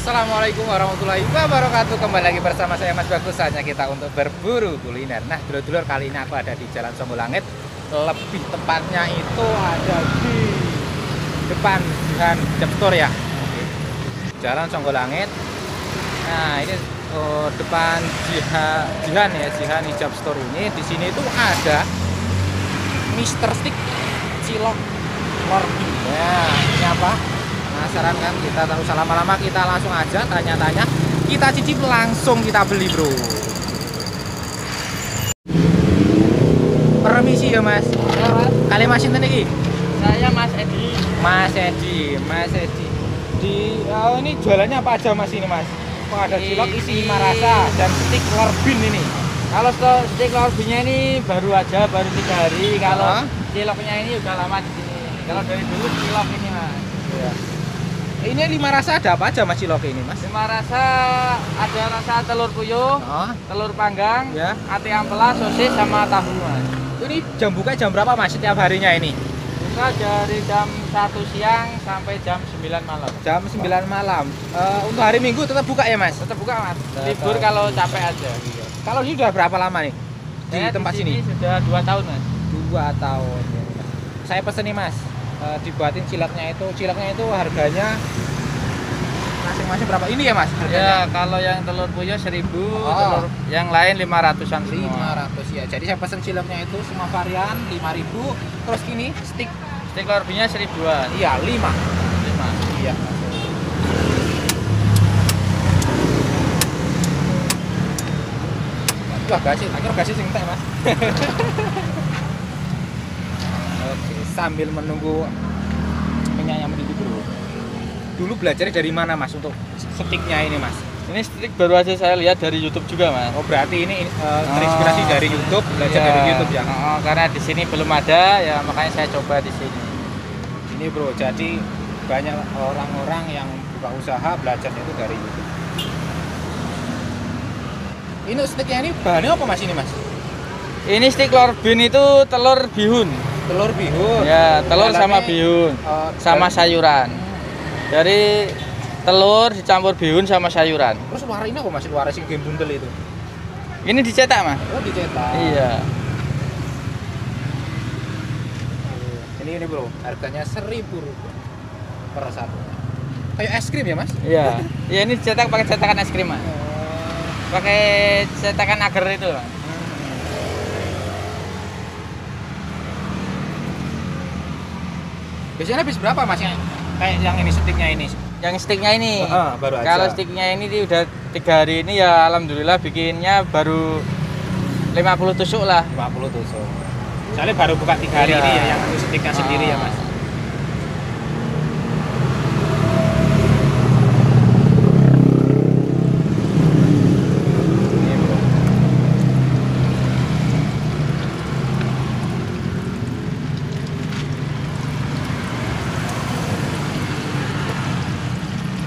Assalamualaikum warahmatallahi wabarakatuh. Kembali lagi bersama saya Mas Bagus. Saatnya kita untuk berburu kuliner. Nah, dulur-dulur, kali ini aku ada di Jalan Songgolangit. Lebih tepatnya itu ada di depan Jihan Hijab Store ya. Oke. Jalan Songgolangit. Nah, ini depan Jihan ya, Jihan Hijab Store ini. Di sini itu ada Mr. Stick cilok Lorbi. Nah, ini apa? Penasaran kan? Kita tak usah lama-lama, kita langsung aja tanya-tanya, kita cicip langsung kita beli, bro. Permisi ya mas. Ya, mas. Kali mas ini iki? Saya Mas Edi. Mas Edi. Ini jualannya apa aja mas ini mas? Ada cilok isi 5 rasa dan stik lorbin ini. Kalau stik lorbinnya ini baru 3 hari. Kalau ciloknya ini udah lama di sini. Kalau dari dulu cilok ini mas. Ya. Ini 5 rasa ada apa aja mas cilok ini mas? 5 rasa, ada rasa telur puyuh, telur panggang, ya, ati ampela, sosis, sama tahu mas. Ini jam buka jam berapa mas setiap harinya ini? Buka dari jam 1 siang sampai jam 9 malam. Jam 9 malam. Untuk hari Minggu tetap buka ya mas? Tetap buka mas. Libur kalau capek aja. Kalau ini udah berapa lama nih di tempat sini? Sini Sudah 2 tahun mas. 2 tahun. Saya pesen nih mas, dibuatin ciloknya itu harganya masing-masing berapa? Ini ya mas? Harganya? Ya, kalau yang telur puyuh 1000, telur yang lain 500-an semua. 500 ya. Jadi saya pesen ciloknya itu semua varian 5.000. Terus ini stik lorbinya 1000-an. Iya, 5. Iya. Wah, gasih sing entek, Mas. Oke, sambil menunggu minyaknya mendidih, Bro. Dulu belajarnya dari mana, Mas, untuk stiknya ini, Mas? Ini stik baru aja saya lihat dari YouTube juga, Mas. Oh, berarti ini terinspirasi dari YouTube, belajar dari YouTube ya? Karena di sini belum ada, ya makanya saya coba di sini. Ini, Bro, jadi banyak orang-orang yang buka usaha belajarnya itu dari YouTube. Ini stiknya ini bahannya apa mas ini mas? Ini stik lorbin itu telur bihun. Telur bihun? Ya, telur sama bihun, sama sayuran. Dari telur dicampur bihun sama sayuran. Terus warna ini apa mas? Warna sing game bundel itu? Ini dicetak mas? Oh dicetak? Iya. Ini bro, harganya 1.000 rupiah per satu. Kayak es krim ya mas? Iya. Iya, ini dicetak pakai cetakan es krim mas. Pakai cetakan agar itu mas. Biasanya habis berapa mas yang kayak yang ini stiknya ini? Yang stiknya ini. Baru aja. Kalau stiknya ini udah 3 hari ini ya alhamdulillah bikinnya baru 50 tusuk lah. 50 tusuk. Soalnya baru buka 3 hari ini ya yang stiknya sendiri ya mas.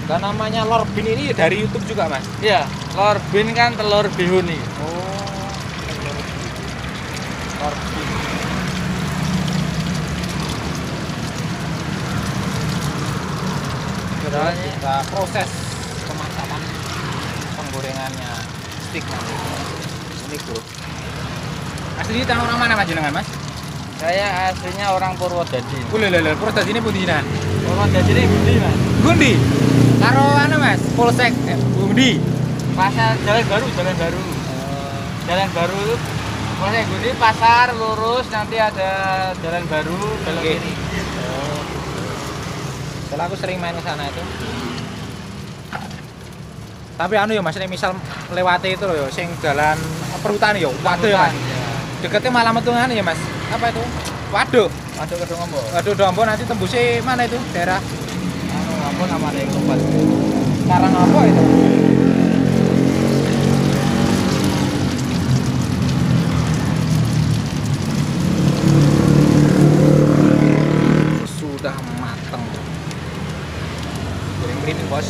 Dan namanya lorbin ini dari YouTube juga mas? Iya, lorbin kan telur bihun nih. Oh, lorbin. Kita proses pemasakan penggorengannya stik nanti. Ini bro. Asli tanah orang mana mas jenengan mas? Saya aslinya orang Purwodadi. Purwodadi ini pundinan. Purwodadi ini Gundi mas. Gundi. Karo anu mas, Polsek Gundi. Pasar Jalan Baru. Jalan Baru itu Polsek Gundi, pasar lurus nanti ada Jalan Baru belok kiri. Soalnya aku sering main ke sana itu. Tapi anu ya mas, misal lewati itu loh, sing jalan perhutani ya, waduh ya mas. Deketnya malah metungan ya mas. Apa itu? Waduh Kedombo. Waduh Dombo nanti tembusnya mana itu daerah? Apa namanya Ekopat? Karang apa itu? Sudah matang. Goreng bos.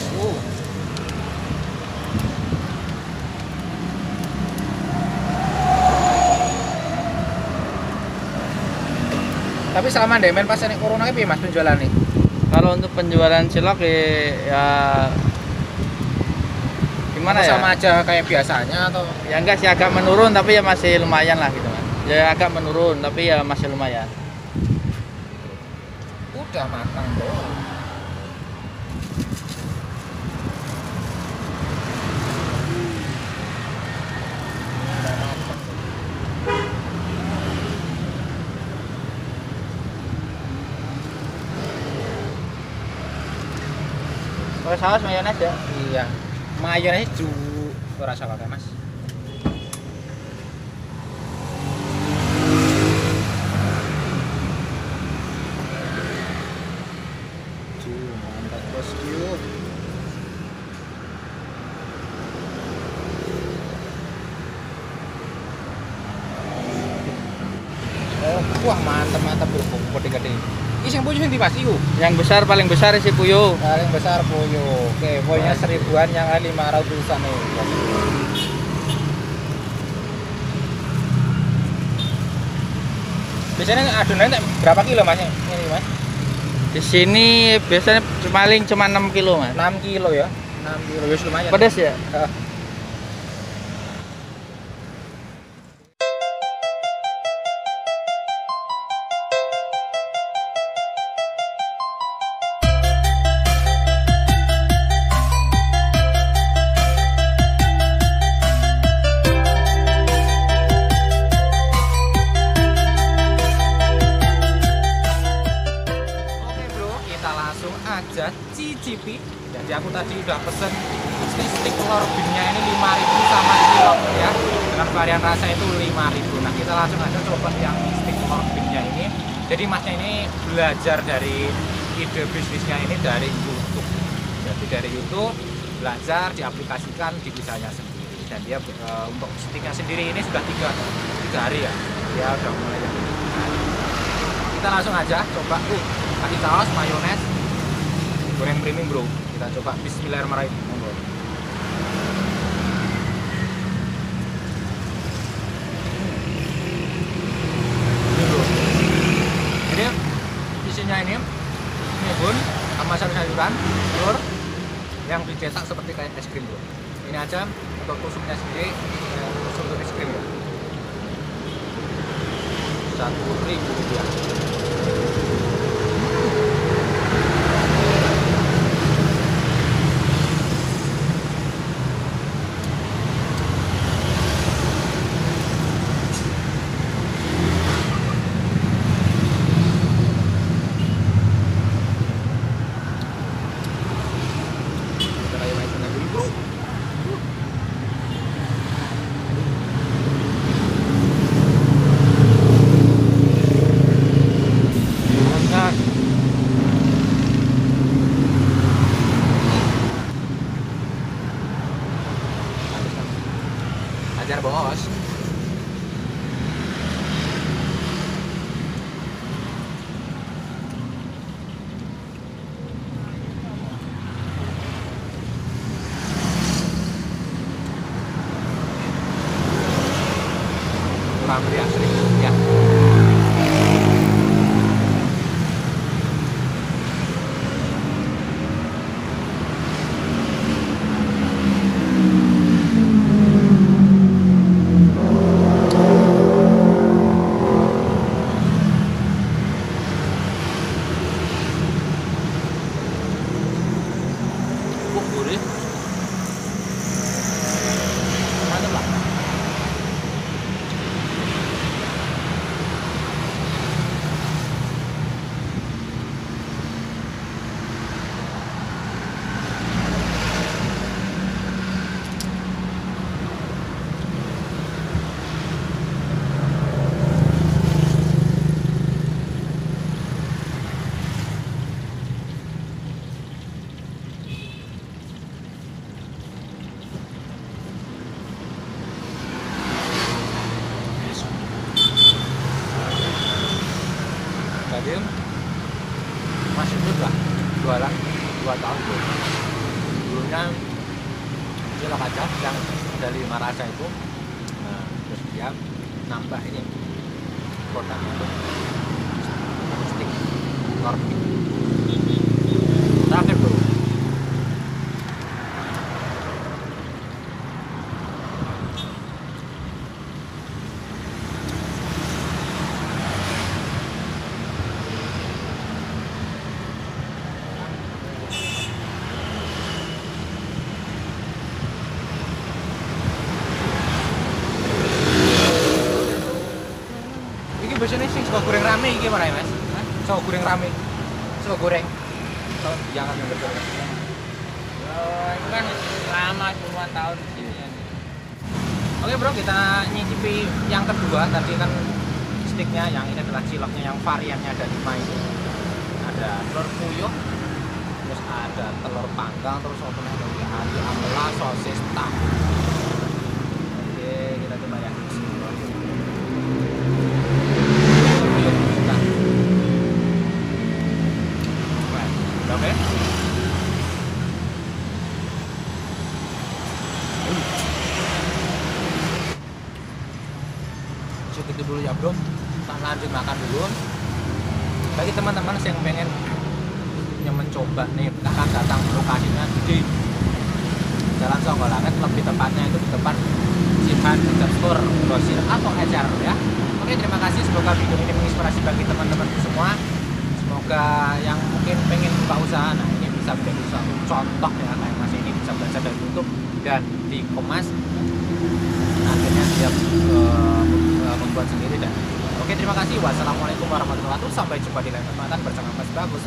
Tapi selama demen pas ini corona piye Mas penjualan nih? Kalau untuk penjualan cilok ya gimana Apa ya? sama aja kayak biasanya atau Ya enggak sih, agak menurun tapi ya masih lumayan lah gitu Mas. Ya agak menurun tapi ya masih lumayan. udah matang bro? Udah matang. Pakai saus mayones ya? Iya. Mayones ju ora usah pakai, Mas. Ju, mantap bosku. Oh, wah mantap bro, gede-gede. Ini yang punya di Mas Iu. Yang besar paling besar isi puyuh. Paling besar Poyo. Oke, poinnya 1000-an yang 500-an nih. Biasanya adonannya berapa kilo Mas? Ini Mas? Di sini biasanya paling cuma 6 kilo Mas. 6 kilo ya. 6 kilo ya lumayan. Pedas ya? Heeh. Oke bro, kita langsung aja cicipi. Jadi aku tadi udah pesen stik telur binnya ini 5.000 sama cilok ya. Dengan varian rasa itu 5.000. Nah kita langsung aja coba yang stik telur binnya ini. Jadi masnya ini belajar dari ide bisnisnya ini dari YouTube. Jadi dari YouTube belajar diaplikasikan di usahanya sendiri. Dan dia untuk stiknya sendiri ini sudah tiga hari ya. Dia udah mulai yang ini. Kita langsung aja coba kasih saus mayones goreng premium bro, kita coba bismillahirrahmanirrahim. Monggo. Ini bro, jadi isinya ini bun sama sayur-sayuran telur yang dicetak seperti kayak es krim bro. Ini aja untuk tusuknya sendiri, tusuk untuk es krim ya, 1.000 rupiah. Kita kayak main sana dulu bro. Mantap. Ajar bos. Kurang beri asli ya. Gurih. Mantap lah. Jadi masih muda, jualan 2 tahun bro. Dulunya cilok aja yang dari 5 rasa itu. Nah, terus dia nambah ini produknya tuh stik telur. Terakhir bro, biasanya sing sego goreng rame iki mana Mas? Sego goreng rame. Sego goreng. Jangan yang betul. Itu kan lama puluhan tahun di sini ya. Oke bro, kita nyicipi yang kedua. Tadi kan sticknya, yang ini adalah ciloknya yang variannya ada 5 ini. Ada telur puyuh, terus ada telur panggang, terus apa lagi? Ada ampela, sosis, tahu. Oke, kita coba ya. Oke. Segitu dulu ya bro, kita lanjut makan dulu. Bagi teman-teman yang pengen mencoba nih, akan datang lokasinya di Jalan Songgolangit, lebih tepatnya itu di depan Simpan Store Grosir atau Ecar ya. Oke, terima kasih, semoga video ini menginspirasi bagi teman-teman semua. Semoga yang mungkin pengen buka usaha, nah ini bisa menjadi suatu contoh ya, kayak Mas ini bisa belajar dari YouTube dan dikemas, akhirnya dia membuat sendiri dan oke, terima kasih. Wassalamualaikum warahmatullahi wabarakatuh. Sampai jumpa di lain kesempatan bersama Mas Bagus.